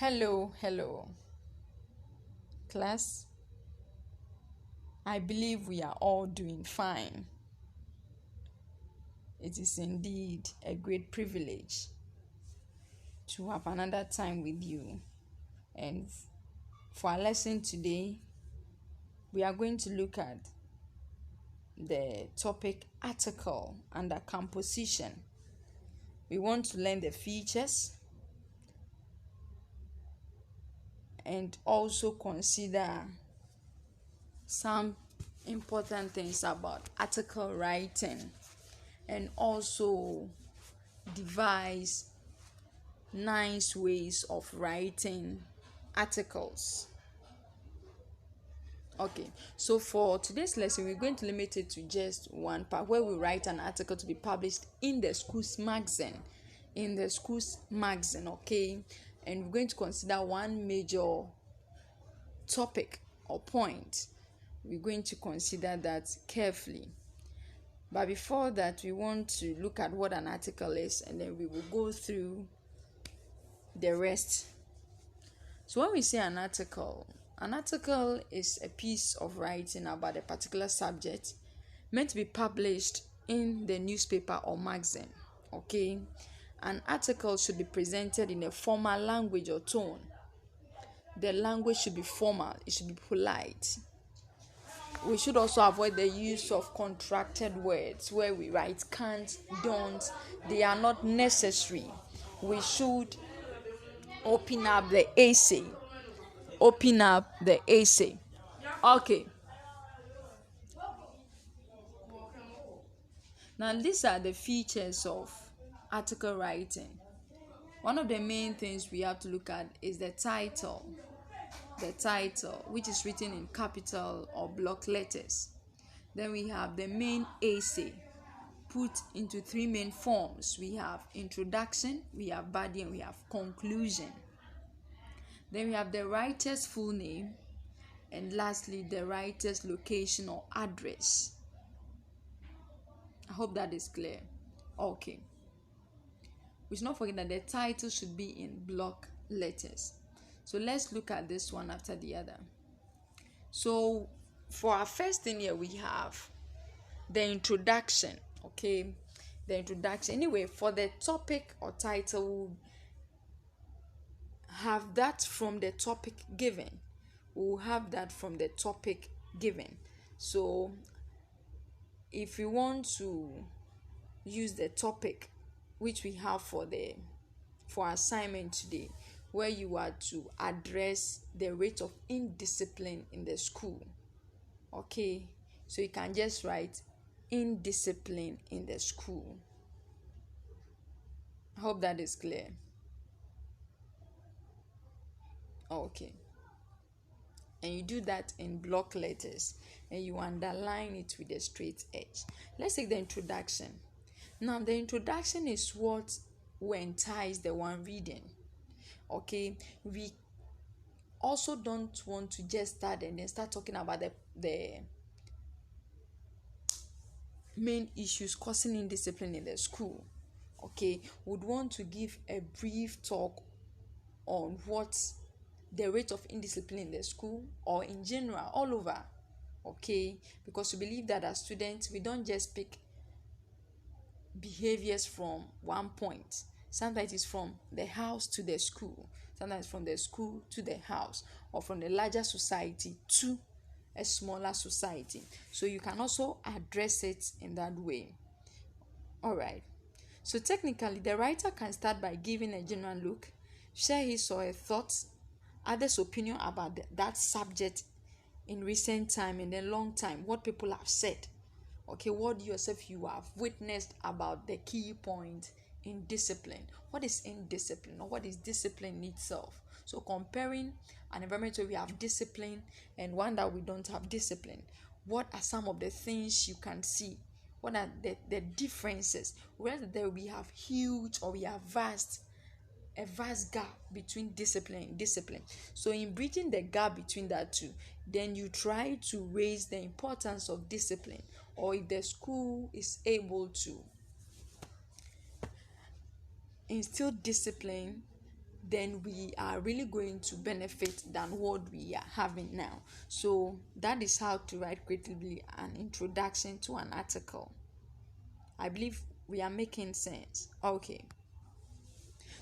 Hello, class. I believe we are all doing fine. It is indeed a great privilege to have another time with you. And for our lesson today, we are going to look at the topic article under composition. We want to learn the features and also consider some important things about article writing and also devise nice ways of writing articles. Okay, so for today's lesson, we're going to limit it to just one part where we write an article to be published in the school's magazine. Okay, and we're going to consider one major topic or point. We're going to consider that carefully. But before that, we want to look at what an article is, and then we will go through the rest. So when we say an article is a piece of writing about a particular subject meant to be published in the newspaper or magazine. Okay, an article should be presented in a formal language or tone. The language should be formal, it should be polite. We should also avoid the use of contracted words where we write can't, don't. They are not necessary. We should open up the essay. Okay. Now, these are the features of article writing. One of the main things we have to look at is the title. The title, which is written in capital or block letters. Then we have the main essay, put into three main forms. We have introduction, we have body, and we have conclusion. Then we have the writer's full name, and lastly, the writer's location or address. I hope that is clear. Okay. We should not forget that the title should be in block letters. So let's look at this one after the other. So for our first thing here, we have the introduction. Okay. The introduction. Anyway, for the topic or title, we'll have that from the topic given. So if we want to use the topic which we have for assignment today, where you are to address the rate of indiscipline in the school. Okay, so you can just write indiscipline in the school. I hope that is clear. Okay, and you do that in block letters and you underline it with a straight edge. Let's take the introduction. Now, the introduction is what will entice the one reading. Okay, we also don't want to just start and then start talking about the main issues causing indiscipline in the school. Okay, would want to give a brief talk on what the rate of indiscipline in the school or in general all over. Okay, because we believe that as students we don't just pick behaviors from one point. Sometimes it's from the house to the school, sometimes from the school to the house, or from the larger society to a smaller society. So you can also address it in that way. All right. So technically, the writer can start by giving a general look, share his or her thoughts, others' opinion about that subject in recent time and then long time, what people have said. Okay, what you have witnessed about the key point in discipline. What is indiscipline, or what is discipline itself? So comparing an environment where we have discipline and one that we don't have discipline, what are some of the things you can see? What are the differences? Whether we have huge or we have a vast gap between discipline and discipline. So in bridging the gap between that two, then you try to raise the importance of discipline, or if the school is able to instill discipline, then we are really going to benefit than what we are having now. So that is how to write creatively an introduction to an article. I believe we are making sense. Okay.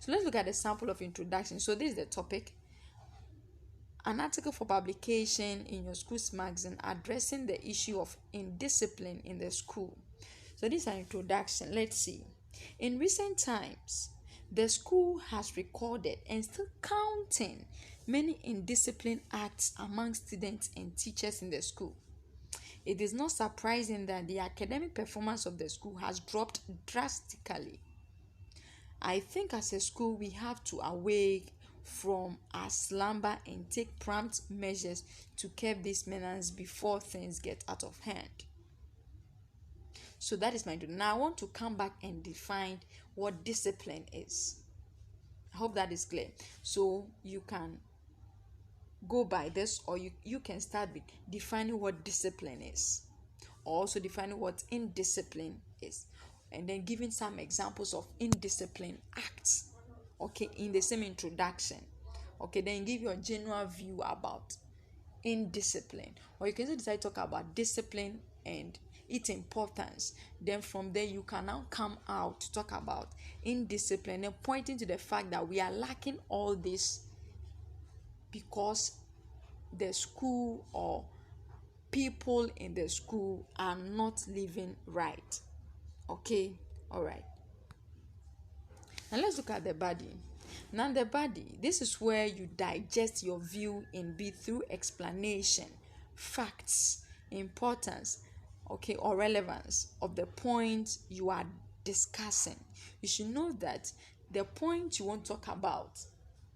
So let's look at the sample of introduction. So this is the topic. An article for publication in your school's magazine addressing the issue of indiscipline in the school. So this is an introduction. Let's see. In recent times, the school has recorded and still counting many indiscipline acts among students and teachers in the school. It is not surprising that the academic performance of the school has dropped drastically. I think as a school we have to awake from our slumber and take prompt measures to curb this menace before things get out of hand. So that is my duty. Now I want to come back and define what discipline is. I hope that is clear. So you can go by this, or you can start with defining what discipline is, also defining what indiscipline is, and then giving some examples of indiscipline acts, okay, in the same introduction. Okay, then give your general view about indiscipline, or you can also decide to talk about discipline and its importance. Then from there you can now come out to talk about indiscipline and pointing to the fact that we are lacking all this because the school or people in the school are not living right. Okay, all right. Now let's look at the body. Now the body, this is where you digest your view in B through explanation, facts, importance, okay, or relevance of the point you are discussing. You should know that the point you want to talk about,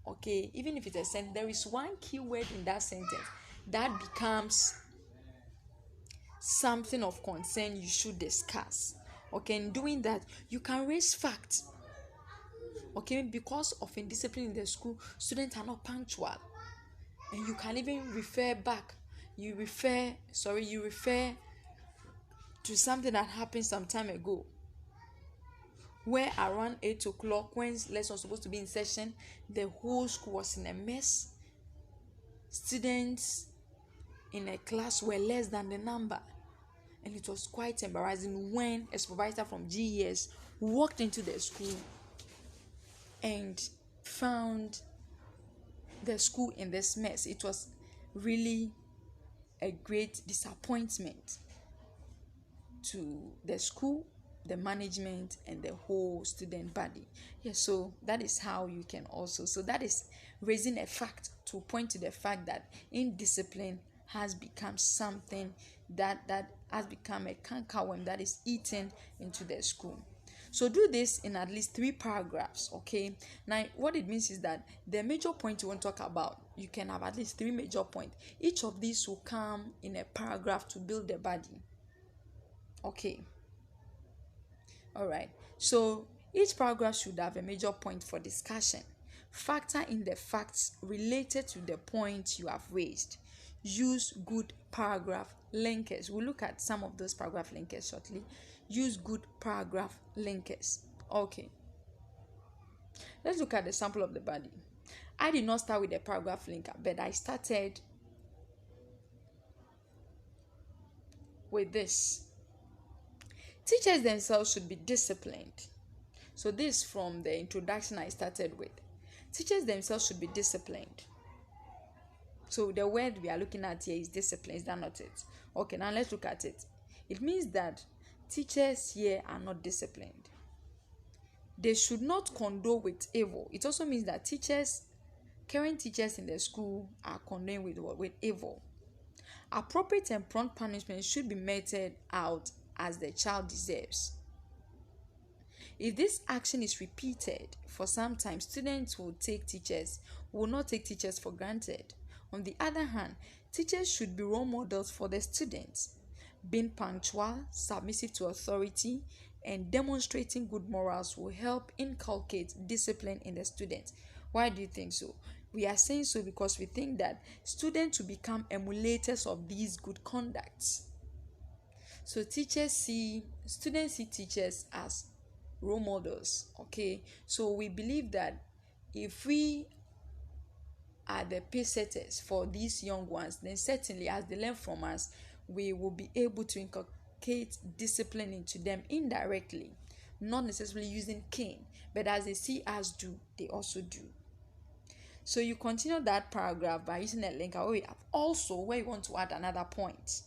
okay, even if it's a sentence, there is one key word in that sentence that becomes something of concern you should discuss. Okay, in doing that, you can raise facts. Okay, because of indiscipline in the school, students are not punctual, and you can even refer back. You refer to something that happened some time ago, where around 8 o'clock, when lesson was supposed to be in session, the whole school was in a mess. Students in a class were less than the number, and it was quite embarrassing when a supervisor from GES walked into the school and found the school in this mess. It was really a great disappointment to the school, the management, and the whole student body. Yes, so that is how you can also, so that is raising a fact to point to the fact that indiscipline has become something that has become a cankerworm that is eaten into the school. So do this in at least 3 paragraphs. Okay, now what it means is that the major point you want to talk about, you can have at least 3 major points. Each of these will come in a paragraph to build the body. Okay, all right, so each paragraph should have a major point for discussion. Factor in the facts related to the point you have raised. Use good paragraph linkers. We'll look at some of those paragraph linkers shortly. Use good paragraph linkers. Okay, let's look at the sample of the body. I did not start with the paragraph linker, but I started with this. Teachers themselves should be disciplined. So this from the introduction I started with. Teachers themselves should be disciplined. So the word we are looking at here is discipline. Is that not it? Okay, now let's look at it. It means that teachers here are not disciplined. They should not condone with evil. It also means that current teachers in the school are condoning with evil. Appropriate and prompt punishment should be meted out as the child deserves. If this action is repeated for some time, students will not take teachers for granted. On the other hand, teachers should be role models for the students. Being punctual, submissive to authority, and demonstrating good morals will help inculcate discipline in the students. Why do you think so? We are saying so because we think that students will become emulators of these good conducts. So students see teachers as role models. Okay, so we believe that if we are the pace setters for these young ones, then certainly as they learn from us, we will be able to inculcate discipline into them indirectly, not necessarily using cane, but as they see us do, they also do. So you continue that paragraph by using a link where we have also where you want to add another point.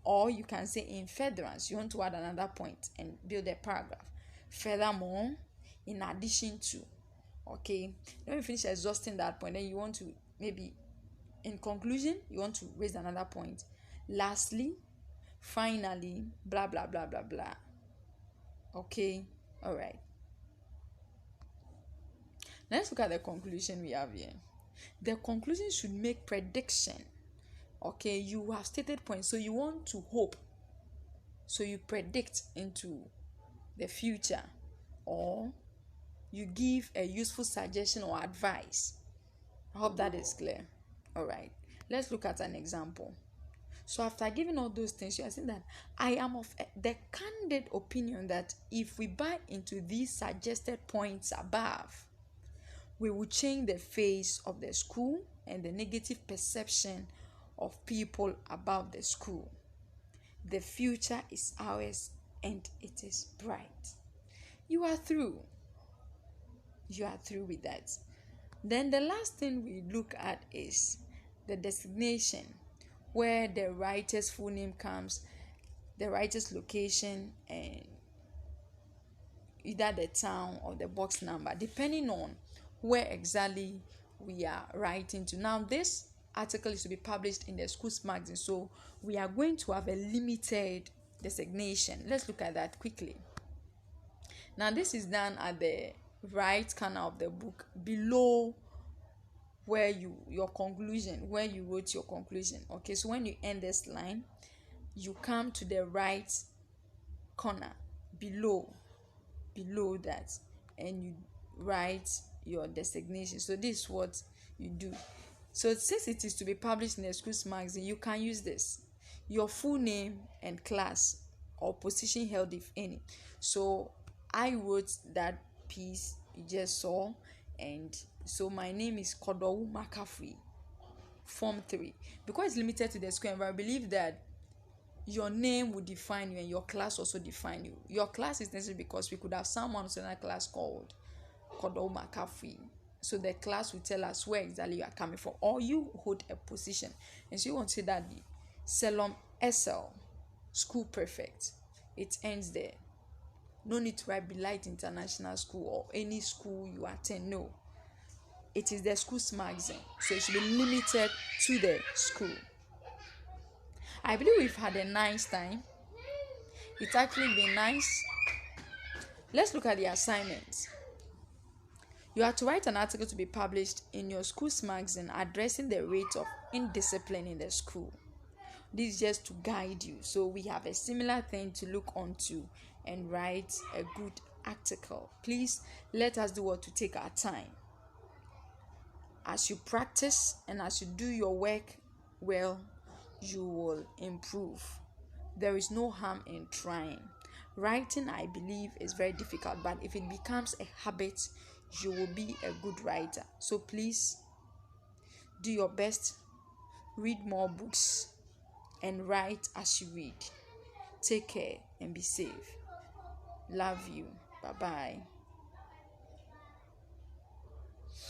Or you can say in furtherance, you want to add another point and build a paragraph. Furthermore, in addition to, okay, when you finish exhausting that point, then you want to maybe in conclusion, you want to raise another point. Lastly, finally, blah blah blah blah blah. Okay, all right. Let's look at the conclusion we have here. The conclusion should make prediction. Okay, you have stated points, so you want to hope. So you predict into the future, or you give a useful suggestion or advice. I hope that is clear. All right, let's look at an example. So after giving all those things, you are saying that I am of the candid opinion that if we buy into these suggested points above, we will change the face of the school and the negative perception of people about the school. The future is ours and it is bright. You are through. You are through with that. Then the last thing we look at is the designation, where the writer's full name comes, the writer's location, and either the town or the box number, depending on where exactly we are writing to. Now, this article is to be published in the school's magazine, so we are going to have a limited designation. Let's look at that quickly. Now, this is done at the right corner of the book below where your conclusion, where you wrote your conclusion. Okay, so when you end this line, you come to the right corner below that, and you write your designation. So this is what you do. So since it is to be published in a school's magazine, you can use this, your full name and class or position held, if any. So I wrote that piece you just saw, and so my name is Kodowu Makafui, Form 3. Because it's limited to the school environment, I believe that your name will define you and your class also define you. Your class is necessary because we could have someone who's in a class called Kodowu Makafui. So the class will tell us where exactly you are coming from, or you hold a position. And so you want to say that the Selom SL, school prefect, it ends there. No need to write Bilight International School or any school you attend. No. It is the school's magazine, so it should be limited to the school. I believe we've had a nice time. It's actually been nice. Let's look at the assignments. You are to write an article to be published in your school's magazine addressing the rate of indiscipline in the school. This is just to guide you. So we have a similar thing to look onto and write a good article. Please let us do what to take our time. As you practice and as you do your work well, you will improve. There is no harm in trying. Writing, I believe, is very difficult, but if it becomes a habit, you will be a good writer. So please do your best, read more books, and write as you read. Take care and be safe. Love you. Bye-bye.